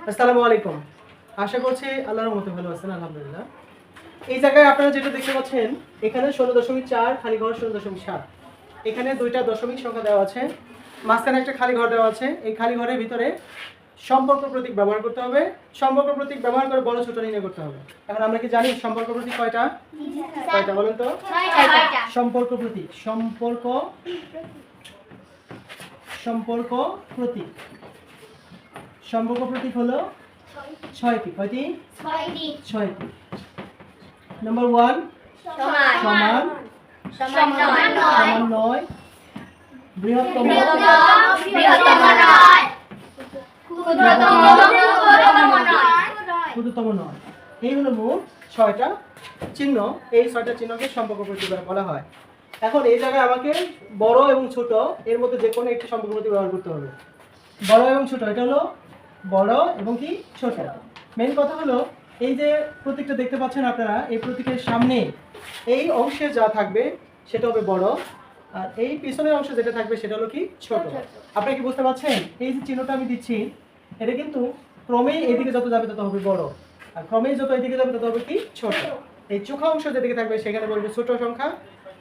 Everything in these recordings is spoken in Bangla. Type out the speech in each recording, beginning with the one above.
আসসালামু আলাইকুম। আশা করছি আল্লাহর রহমতে ভালো আছেন আলহামদুলিল্লাহ। এই জায়গায় আপনারা যেটা দেখতে পাচ্ছেন এখানে 16.4 খালি ঘর 16.7। এখানে দুইটা দশমিক সংখ্যা দেওয়া আছে, মাঝখানে একটা খালি ঘর দেওয়া আছে। এই খালি ঘরের ভিতরে সম্পর্ক প্রতীক ব্যবহার করতে হবে। সম্পর্ক প্রতীক ব্যবহার করে বড় ছোট নির্ণয় করতে হবে। এখন আমরা কি জানি সম্পর্ক প্রতীক কয়টা? কয়টা বলেন তো? সম্পর্ক প্রতীক সম্পর্ক প্রতীক সম্পর্ক প্রতীক হলো 6টি। কয়টি? 6টি। নাম্বার 1 সমান সমান 9, বৃহত্তম ক্ষুদ্রতম 9। এই হলো মোট 6টা চিহ্ন। এই 6টা চিহ্নকে সম্পর্ক প্রতীক বলা হয়। এখন এই জায়গায় আমাকে বড় এবং ছোট এর মধ্যে যে কোনো একটি সম্পর্ক প্রতীক ব্যবহার করতে হবে। বড় এবং ছোট, এটা হলো বড় এবং কি ছোট। মেন কথা হলো এই যে প্রতীকটা দেখতে পাচ্ছেন আপনারা, এই প্রতীকের সামনে এই অংশে যা থাকবে সেটা হবে বড়, আর এই পিছনের অংশে যেটা থাকবে সেটা হলো কি ছোট। আপনারা কি বুঝতে পারছেন? এই যে চিহ্নটা আমি দিচ্ছি এটা কিন্তু ক্রমেই এদিকে যত যাবে তত হবে বড়, আর ক্রমেই যত এদিকে যাবে তত হবে কি ছোট। এই চোখা অংশ যেদিকে থাকবে সেখানে বলবে ছোট সংখ্যা,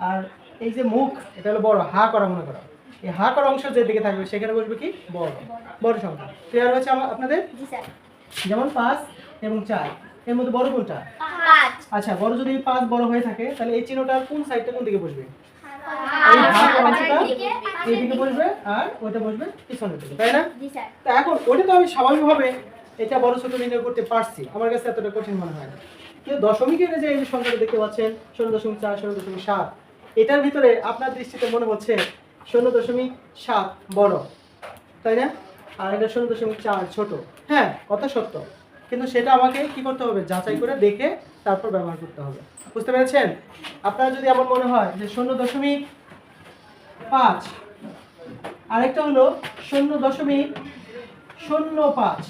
আর এই যে মুখ এটা হলো বড়, হা করা মনে করা, এই হা করা অংশ যেদিকে থাকবে সেখানে বলবে কি বড় সংখ্যা। ক্লিয়ার হয়েছে আপনাদের? যেমন 5 এবং 4 এর মধ্যে বড় কোনটা? 5। আচ্ছা, বড় যদি 5 বড় হয়ে থাকে তাহলে এই চিহ্নটার কোন সাইডটা কোন দিকে বসবে? এই হা করা অংশটা এইদিকে বসবে আর ওইটা বসবে পিছনের দিকে, তাই না? জি স্যার। তো এখন ওটা তো আমি স্বাভাবিকভাবে এটা বড় ছোট নির্ণয় করতে পারছি, আমার কাছে এতটা কঠিন মনে হয় না। কিন্তু দশমিকের যে এই সংখ্যাটা দেখতে পাচ্ছেন 16.4 16.7, এটার ভিতরে আপনার দৃষ্টিতে মনে হচ্ছে 16.7 বড়, তাই না? আর এটা 16.4 ছোট। হ্যাঁ, কথা সত্য, কিন্তু সেটা আমাকে কি করতে হবে? যাচাই করে দেখে তারপর ব্যবহার করতে হবে। বুঝতে পেরেছেন? আপনারা যদি এমন মনে হয় যে 0.5, আরেকটা হলো 0.05।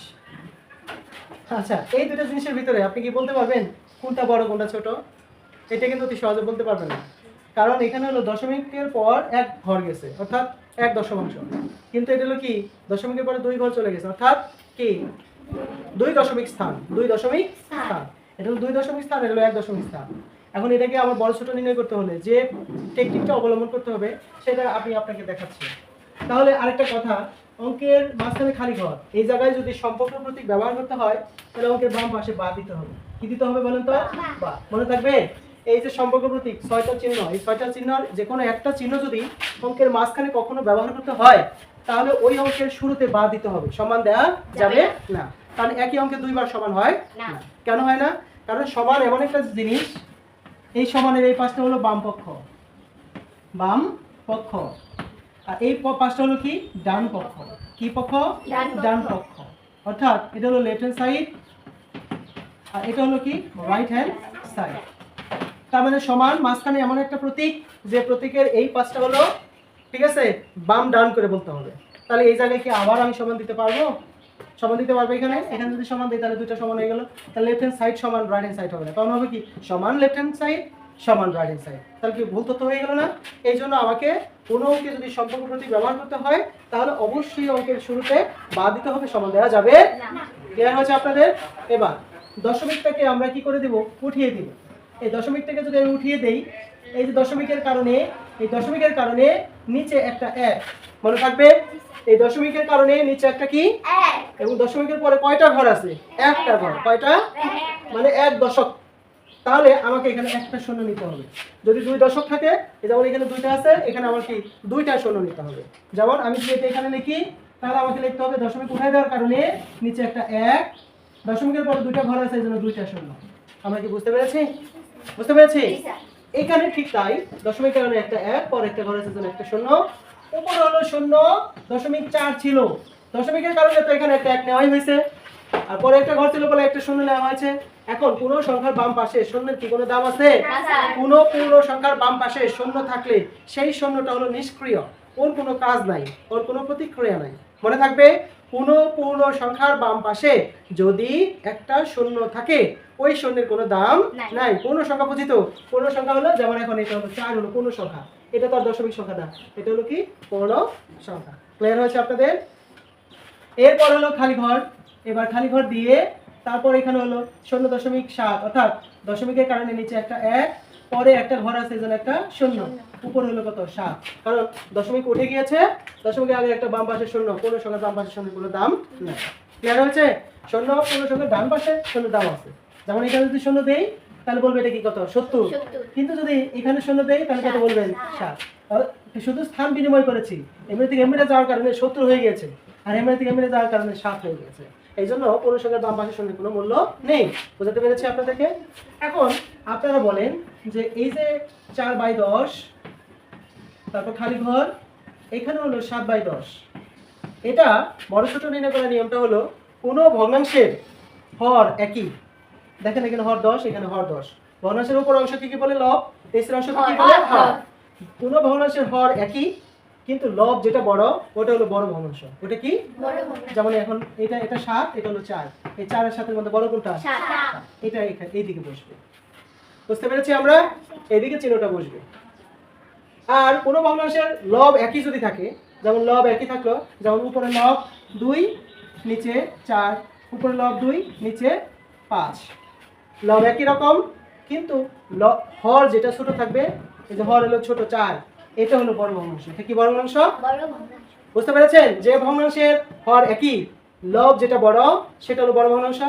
আচ্ছা, এই দুটো জিনিসের ভিতরে আপনি কি বলতে পারবেন কোনটা বড় কোনটা ছোট? এটা কিন্তু অতি সহজে বলতে পারবেন না, কারণ এখানে হলো দশমিকের পর এক ঘর গেছে অর্থাৎ 1 দশমাংশ, কিন্তু এটা হলো কি দশমিকের পরে 2 ঘর চলে গেছে অর্থাৎ কি 2 দশমিক স্থান। এটা হলো 2 দশমিক স্থান, এটা হলো 1 দশমিক স্থান। এখন এটাকে আমার বড় ছোট নির্ণয় করতে হলে যে টেকনিকটা অবলম্বন করতে হবে সেটা আমি আপনাকে দেখাচ্ছি। তাহলে আরেকটা কথা, অঙ্কের মাঝখানে খালি ঘর এই জায়গায় যদি সম্পর্ক প্রতীক ব্যবহার করতে হয় তাহলে অঙ্কের বাম পাশে বা দিতে হবে। কি দিতে হবে বলেন তো? বা। মনে থাকবে এই যে সম্পর্ক প্রতীক 6টা চিহ্ন, এই 6টা চিহ্নের যে কোনো একটা চিহ্ন যদি অঙ্কের মাঝখানে কখনো ব্যবহার করতে হয় তাহলে ওই অঙ্কের শুরুতে বা দিতে হবে, সমান দেওয়া যাবে না। কারণ একই অঙ্কে দুইবার সমান হয় না। কেন হয় না? কারণ সমান এমন একটা জিনিস, এই সমানের এই পাশটা হলো বাম পক্ষ, আর এই পাশটা হলো কি ডান পক্ষ। কি পক্ষ? ডান পক্ষ। অর্থাৎ এটা হলো লেফট হ্যান্ড সাইড আর এটা হলো কি রাইট হ্যান্ড সাইড। তার মানে সমান মাঝখানে এমন একটা প্রতীক যে প্রতীকের এই পাশটা হলো ঠিক আছে বাম ডান করে বলতে হবে। তাহলে এই জায়গায় কি আবার আমি সমান দিতে পারবো? সমান দিতে পারবো। এখানে যদি সমান দিই তাহলে দুটো সমান হয়ে গেল। তাহলে লেফট হ্যান্ড সাইড সমান রাইট হ্যান্ড সাইড হবে না, কারণ হবে কি সমান লেফট হ্যান্ড সাইড সমান রাইট হ্যান্ড সাইড। তাহলে কি ভুল তথ্য হয়ে গেল না? এই জন্য আমাকে কোনো অঙ্কে যদি সম্পর্ক প্রতীক ব্যবহার করতে হয় তাহলে অবশ্যই অঙ্কের শুরুতে বা দিতে হবে, সমান দেওয়া যাবে না। ক্লিয়ার হয়েছে আপনাদের? এবার দশমিকটাকে আমরা কি করে দেব? উঠিয়ে দিব। এই দশমিকটাকে যদি আমি উঠিয়ে দেই, এই যে দশমিকের কারণে নিচে একটা 1, মনে থাকবে এই দশমিকের কারণে নিচে একটা কি 1, এবং দশমিকের পরে কয়টা ঘর আছে? একটা ঘর। কয়টা? মানে 1 দশক। তাহলে আমাকে এখানে একটা শূন্য নিতে হবে। যদি 2 দশক থাকে, যেমন এখানে 2টা আছে, এখানে আমার কি 2টা শূন্য নিতে হবে। যেমন আমি যদি এটা এখানে লিখি তাহলে আমাকে লিখতে হবে দশমিক উঠায় দেওয়ার কারণে নিচে একটা 1, দশমিকের পরে 2টা ঘর আছে, এই জন্য 2টা শূন্য। আমরা কি বুঝতে পেরেছি? এখানে ঠিক তাই, দশমিকের কারণে একটা 1, পরে একটা ঘর আছে, জন্য একটা শূন্য। উপরে হলো 0.4 ছিল, দশমিকের কারণে তো এখানে একটা 1 নেওয়াই হয়েছে, আর পরে একটা ঘর ছিল বলে একটা শূন্য নেওয়া হয়েছে। এখন পূর্ণ সংখ্যার বাম পাশে শূন্যের কি কোনো দাম আছে? কোনো পূর্ণ সংখ্যার বাম পাশে শূন্য থাকলে সেই শূন্যটা হলো নিষ্ক্রিয়, ওর কোনো কাজ নাই, ওর কোনো প্রতিক্রিয়া নাই। মনে থাকবে, কোনো পূর্ণ সংখ্যার বাম পাশে যদি একটা শূন্য থাকে ওই শূন্যের কোনো দাম নাই। পূর্ণ সংখ্যা বুঝিত? পূর্ণ সংখ্যা হলো যেমন এখন এটা হলো 4 হলো পূর্ণ সংখ্যা, এটা তো আর দশমিক সংখ্যা না, এটা হলো কি পূর্ণ সংখ্যা। ক্লিয়ার হয়েছে আপনাদের? এরপর হলো খালি ঘর। এবার খালি ঘর দিয়ে তারপর এখানে হলো 0.7 অর্থাৎ দশমিকের কারণে নিচে একটা 1, পরে একটা ঘর আছে এজন্য একটা 0, উপর হলো কত 7, কারণ দশমিক উঠে গিয়েছে, দশমিকের আগে একটা বাম পাশে 0, কোনো সংখ্যার বাম পাশে 0 কোনো দাম নাই। ক্লিয়ার হয়েছে? 0 কোনো সংখ্যার ডান পাশে 0 দাম আছে। যেমন এখানে যদি 0 দেই তাহলে বলবে এটা কি কত 70, কিন্তু যদি এখানে 0 দেই তাহলে কত বলবেন 7। শুধু স্থান বিনিময় করেছি, এমনি থেকে এমনি যাওয়ার কারণে 70 হয়ে গেছে, আর এমনি থেকে এমনি যাওয়ার কারণে 7 হয়ে গেছে। এই জন্য কোনো সংখ্যার বাম পাশের সঙ্গে কোনো মূল্য নেই। বুঝতে পেরেছি আপনাদেরকে? এখন আপনারা বলেন যে এই যে 4/10, তারপর খালি ঘর, এখানে হলো 7/10, এটা বড় ছোট নির্ণয় করার নিয়মটা হলো কোনো ভগ্নাংশের হর একই। দেখেন এখানে হর 10, এখানে হর 10, ভগ্নাংশের উপর অংশ কি বলে লব, নিচের অংশ কি বলে হর। কোনো ভগ্নাংশের হর একই, কিন্তু লব যেটা বড় ওটা হলো বড় ভগ্নাংশ। ওটা কি? যেমন এখন এটা 7, এটা হলো 4, এই 4 এর সাথে মধ্যে বড় কোনটা? 7। এটা এইদিকে বসবে। বুঝতে পেরেছি আমরা? এইদিকে চিহ্নটা বসবে। আর কোনো ভগ্নাংশের লব একই যদি থাকে, যেমন লব একই থাকলো, যেমন উপরে লব 2 নিচে 4, উপরে লব 2 নিচে 5, লব একই রকম, কিন্তু হর যেটা ছোট থাকবে, এই যে হর হলো ছোট 4, এটা হলো বড় ভগ্নাংশ। এটা কি বড় ভগ্নাংশ? বুঝতে পেরেছেন? যে ভগ্নাংশের হর একই, লব যেটা বড় সেটা হলো বড় ভগ্নাংশ।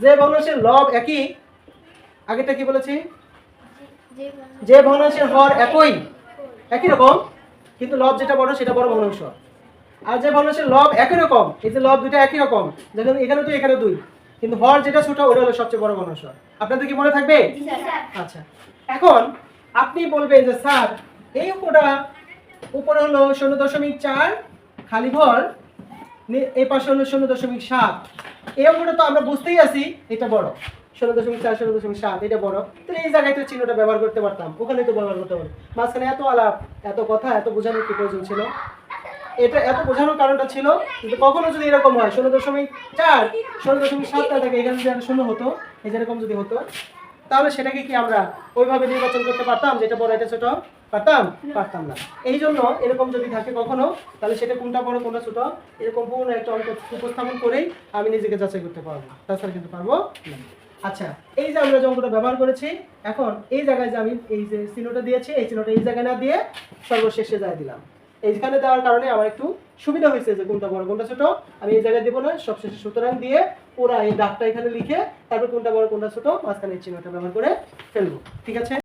যে ভগ্নাংশের লব একই, আগেরটা কি বলেছি? যে ভগ্নাংশের হর একই রকম, কিন্তু লব যেটা বড় সেটা বড় ভগ্নাংশ। আর যে ভগ্নাংশের লব একই রকম, এই যে লব দুটো একই রকম, যেমন এখানে 2 এখানে 2, কিন্তু হর যেটা ছোট ওটা হলো সবচেয়ে বড় ভগ্নাংশ। আপনাদের কি মনে থাকবে? আচ্ছা, এখন আপনি বলবেন যে স্যার এই উপরে হলো 0.4, খালি ঘর, এই পাশে হলো 0.7, এই অঙ্কটা তো আমরা বুঝতেই আছি এটা বড়, 0.4 0.7 এটা বড়, তাহলে এই জায়গায় তো চিহ্নটা ব্যবহার করতে পারতাম, ওখানে তো ব্যবহার করতে পারতাম। মাঝখানে এত আলাপ, এত কথা, এত বোঝানোর কি প্রয়োজন ছিল? এটা এত বোঝানোর কারণটা ছিল কিন্তু কখনো যদি এরকম হয় 0.4 0.7 থাকে, এখানে যদি 0 হতো, এই যেরকম যদি হতো, তাহলে সেটাকে কি আমরা ওইভাবে নির্বাচন করতে পারতাম যেটা বড় এটা ছোট? পারতাম না। এই জন্য এরকম যদি থাকে কখনো, তাহলে সেটা কোনটা বড় কোনটা ছোট এরকম পূর্ণ একটা অঙ্ক উপস্থাপন করেই আমি নিজেকে যাচাই করতে পারবো, তাছাড়া কিন্তু পারবো না। আচ্ছা, এই যে আমরা যে অঙ্কটা ব্যবহার করেছি, এখন এই জায়গায় যে আমি এই যে চিহ্নটা দিয়েছি, এই চিহ্নটা এই জায়গায় না দিয়ে সর্বশেষে যায় দিলাম। এইখানে দেওয়ার কারণে আমার একটু সুবিধা হয়েছে যে কোনটা বড় কোনটা ছোট আমি এই জায়গায় দেবো না, সবশেষে সুতরাং দিয়ে পুরা এই দাগটা এখানে লিখে তারপর কোনটা বড় কোনটা ছোট মাঝখানে চিহ্নটা ব্যবহার করে ফেলবো। ঠিক আছে?